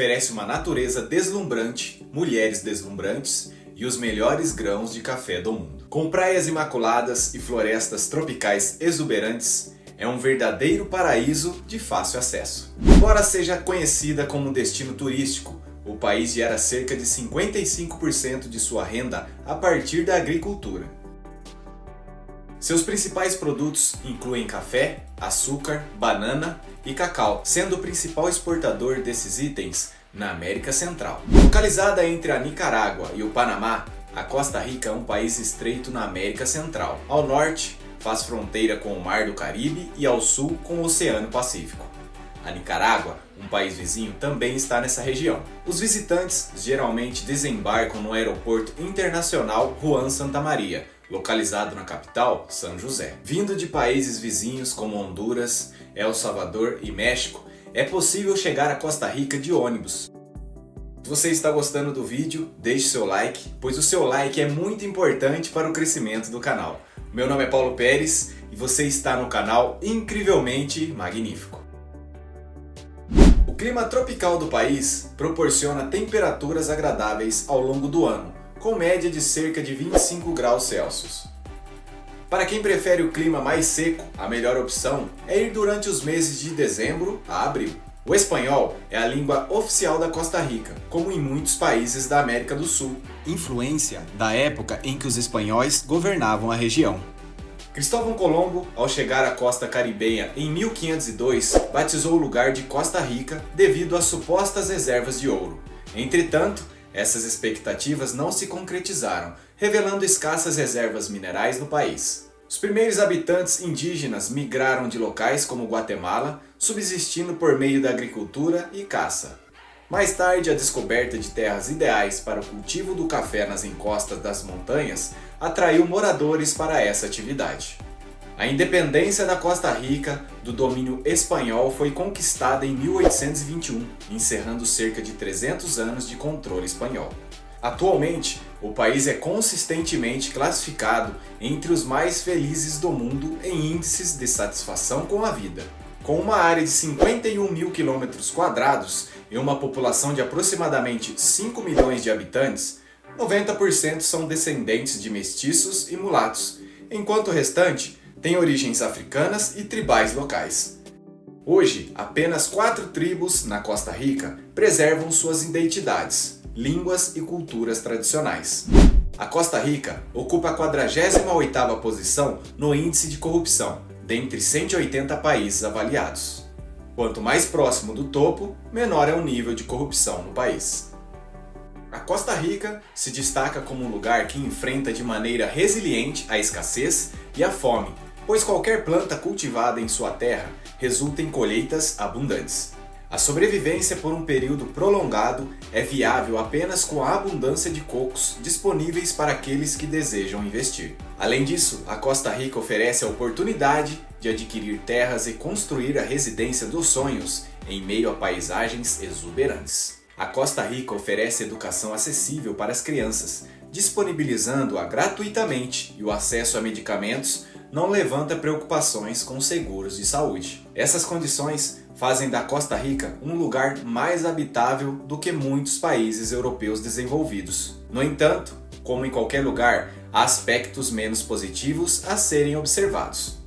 oferece uma natureza deslumbrante, mulheres deslumbrantes e os melhores grãos de café do mundo. Com praias imaculadas e florestas tropicais exuberantes, é um verdadeiro paraíso de fácil acesso. Embora seja conhecida como um destino turístico, o país gera cerca de 55% de sua renda a partir da agricultura. Seus principais produtos incluem café, açúcar, banana e cacau, sendo o principal exportador desses itens na América Central. Localizada entre a Nicarágua e o Panamá, a Costa Rica é um país estreito na América Central. Ao norte, faz fronteira com o Mar do Caribe e ao sul com o Oceano Pacífico. A Nicarágua, um país vizinho, também está nessa região. Os visitantes geralmente desembarcam no Aeroporto Internacional Juan Santamaría, localizado na capital, São José. Vindo de países vizinhos como Honduras, El Salvador e México, é possível chegar a Costa Rica de ônibus. Se você está gostando do vídeo, deixe seu like, pois o seu like é muito importante para o crescimento do canal. Meu nome é Paulo Pérez e você está no canal Incrivelmente Magnífico. O clima tropical do país proporciona temperaturas agradáveis ao longo do ano, com média de cerca de 25 graus Celsius. Para quem prefere o clima mais seco, a melhor opção é ir durante os meses de dezembro a abril. O espanhol é a língua oficial da Costa Rica, como em muitos países da América do Sul, influência da época em que os espanhóis governavam a região. Cristóvão Colombo, ao chegar à costa caribenha em 1502, batizou o lugar de Costa Rica devido às supostas reservas de ouro. Entretanto, essas expectativas não se concretizaram, revelando escassas reservas minerais no país. Os primeiros habitantes indígenas migraram de locais como Guatemala, subsistindo por meio da agricultura e caça. Mais tarde, a descoberta de terras ideais para o cultivo do café nas encostas das montanhas atraiu moradores para essa atividade. A independência da Costa Rica do domínio espanhol foi conquistada em 1821, encerrando cerca de 300 anos de controle espanhol. Atualmente, o país é consistentemente classificado entre os mais felizes do mundo em índices de satisfação com a vida. Com uma área de 51 mil km² e uma população de aproximadamente 5 milhões de habitantes, 90% são descendentes de mestiços e mulatos, enquanto o restante tem origens africanas e tribais locais. Hoje, apenas 4 tribos na Costa Rica preservam suas identidades, línguas e culturas tradicionais. A Costa Rica ocupa a 48ª posição no índice de corrupção, dentre 180 países avaliados. Quanto mais próximo do topo, menor é o nível de corrupção no país. A Costa Rica se destaca como um lugar que enfrenta de maneira resiliente a escassez e a fome, pois qualquer planta cultivada em sua terra resulta em colheitas abundantes. A sobrevivência por um período prolongado é viável apenas com a abundância de cocos disponíveis para aqueles que desejam investir. Além disso, a Costa Rica oferece a oportunidade de adquirir terras e construir a residência dos sonhos em meio a paisagens exuberantes. A Costa Rica oferece educação acessível para as crianças, disponibilizando-a gratuitamente, e o acesso a medicamentos não levanta preocupações com seguros de saúde. Essas condições fazem da Costa Rica um lugar mais habitável do que muitos países europeus desenvolvidos. No entanto, como em qualquer lugar, há aspectos menos positivos a serem observados.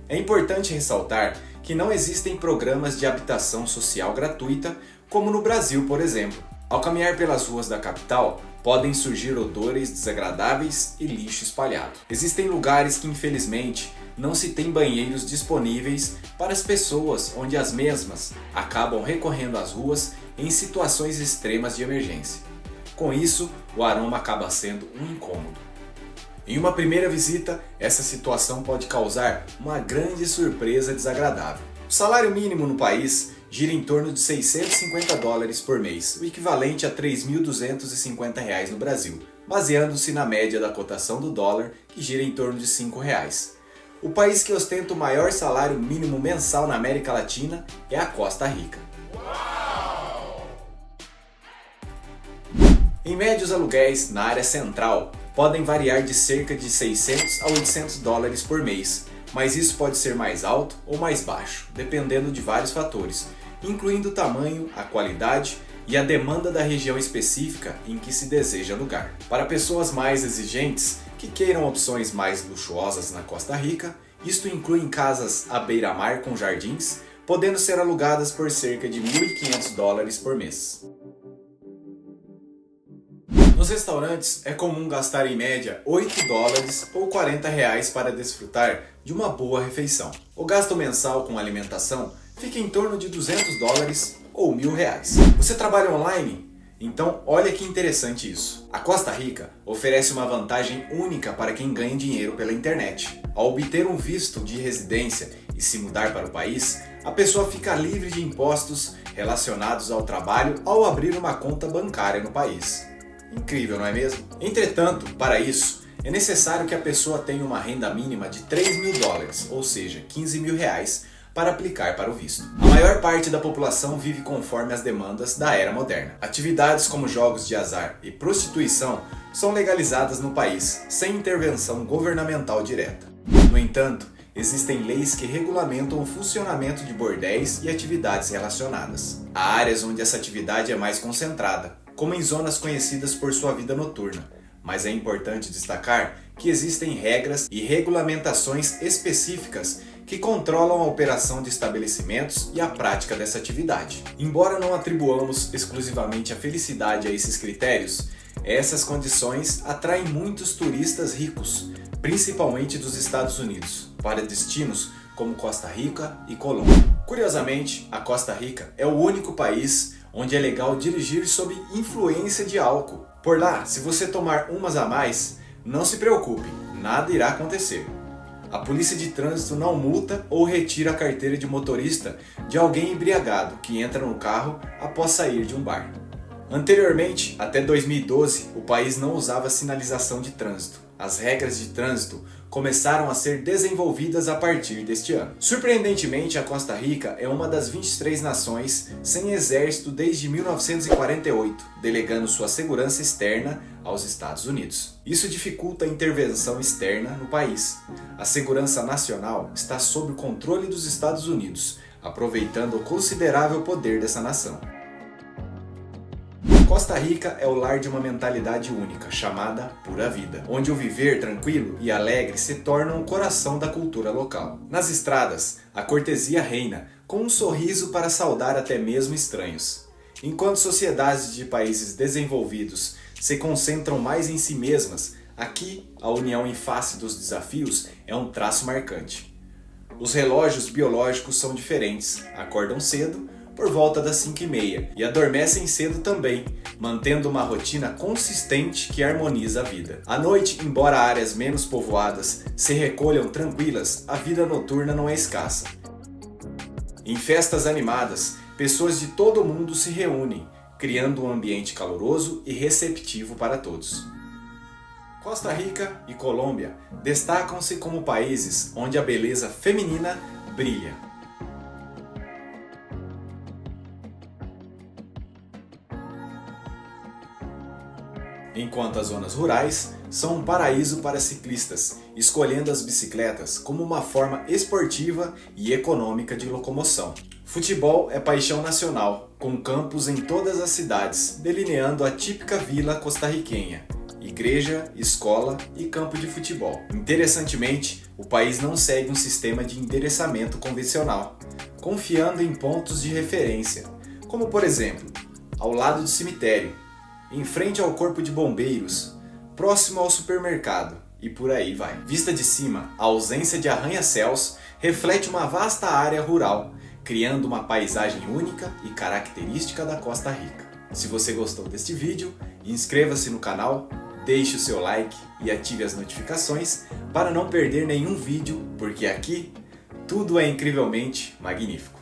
É importante ressaltar que não existem programas de habitação social gratuita, como no Brasil, por exemplo. Ao caminhar pelas ruas da capital, podem surgir odores desagradáveis e lixo espalhado. Existem lugares que, infelizmente, não se tem banheiros disponíveis para as pessoas, onde as mesmas acabam recorrendo às ruas em situações extremas de emergência. Com isso, o aroma acaba sendo um incômodo. Em uma primeira visita, essa situação pode causar uma grande surpresa desagradável. O salário mínimo no país gira em torno de $650 por mês, o equivalente a R$ 3.250 no Brasil, baseando-se na média da cotação do dólar, que gira em torno de R$ 5. O país que ostenta o maior salário mínimo mensal na América Latina é a Costa Rica. Em média, os aluguéis na área central podem variar de cerca de $600 a $800 por mês, mas isso pode ser mais alto ou mais baixo, dependendo de vários fatores, incluindo o tamanho, a qualidade e a demanda da região específica em que se deseja alugar. Para pessoas mais exigentes que queiram opções mais luxuosas na Costa Rica, isto inclui casas à beira-mar com jardins, podendo ser alugadas por cerca de $1.500 por mês. Nos restaurantes é comum gastar em média $8 ou R$40 para desfrutar de uma boa refeição. O gasto mensal com alimentação fica em torno de $200 ou R$1.000. Você trabalha online? Então olha que interessante isso. A Costa Rica oferece uma vantagem única para quem ganha dinheiro pela internet. Ao obter um visto de residência e se mudar para o país, a pessoa fica livre de impostos relacionados ao trabalho ao abrir uma conta bancária no país. Incrível, não é mesmo? Entretanto, para isso, é necessário que a pessoa tenha uma renda mínima de $3.000, ou seja, R$15.000, para aplicar para o visto. A maior parte da população vive conforme as demandas da era moderna. Atividades como jogos de azar e prostituição são legalizadas no país, sem intervenção governamental direta. No entanto, existem leis que regulamentam o funcionamento de bordéis e atividades relacionadas. Há áreas onde essa atividade é mais concentrada, como em zonas conhecidas por sua vida noturna, mas é importante destacar que existem regras e regulamentações específicas que controlam a operação de estabelecimentos e a prática dessa atividade. Embora não atribuamos exclusivamente a felicidade a esses critérios, essas condições atraem muitos turistas ricos, principalmente dos Estados Unidos, para destinos como Costa Rica e Colômbia. Curiosamente, a Costa Rica é o único país onde é legal dirigir sob influência de álcool. Por lá, se você tomar umas a mais, não se preocupe, nada irá acontecer. A polícia de trânsito não multa ou retira a carteira de motorista de alguém embriagado que entra no carro após sair de um bar. Anteriormente, até 2012, o país não usava sinalização de trânsito. As regras de trânsito começaram a ser desenvolvidas a partir deste ano. Surpreendentemente, a Costa Rica é uma das 23 nações sem exército desde 1948, delegando sua segurança externa aos Estados Unidos. Isso dificulta a intervenção externa no país. A segurança nacional está sob o controle dos Estados Unidos, aproveitando o considerável poder dessa nação. Costa Rica é o lar de uma mentalidade única, chamada pura vida, onde o viver tranquilo e alegre se torna o coração da cultura local. Nas estradas, a cortesia reina, com um sorriso para saudar até mesmo estranhos. Enquanto sociedades de países desenvolvidos se concentram mais em si mesmas, aqui a união em face dos desafios é um traço marcante. Os relógios biológicos são diferentes, acordam cedo, por volta das 5h30 e adormecem cedo também, mantendo uma rotina consistente que harmoniza a vida. À noite, embora áreas menos povoadas se recolham tranquilas, a vida noturna não é escassa. Em festas animadas, pessoas de todo o mundo se reúnem, criando um ambiente caloroso e receptivo para todos. Costa Rica e Colômbia destacam-se como países onde a beleza feminina brilha. Enquanto as zonas rurais são um paraíso para ciclistas, escolhendo as bicicletas como uma forma esportiva e econômica de locomoção. Futebol é paixão nacional, com campos em todas as cidades, delineando a típica vila costarriquenha, igreja, escola e campo de futebol. Interessantemente, o país não segue um sistema de endereçamento convencional, confiando em pontos de referência, como por exemplo, ao lado do cemitério, em frente ao corpo de bombeiros, próximo ao supermercado e por aí vai. Vista de cima, a ausência de arranha-céus reflete uma vasta área rural, criando uma paisagem única e característica da Costa Rica. Se você gostou deste vídeo, inscreva-se no canal, deixe o seu like e ative as notificações para não perder nenhum vídeo, porque aqui tudo é incrivelmente magnífico.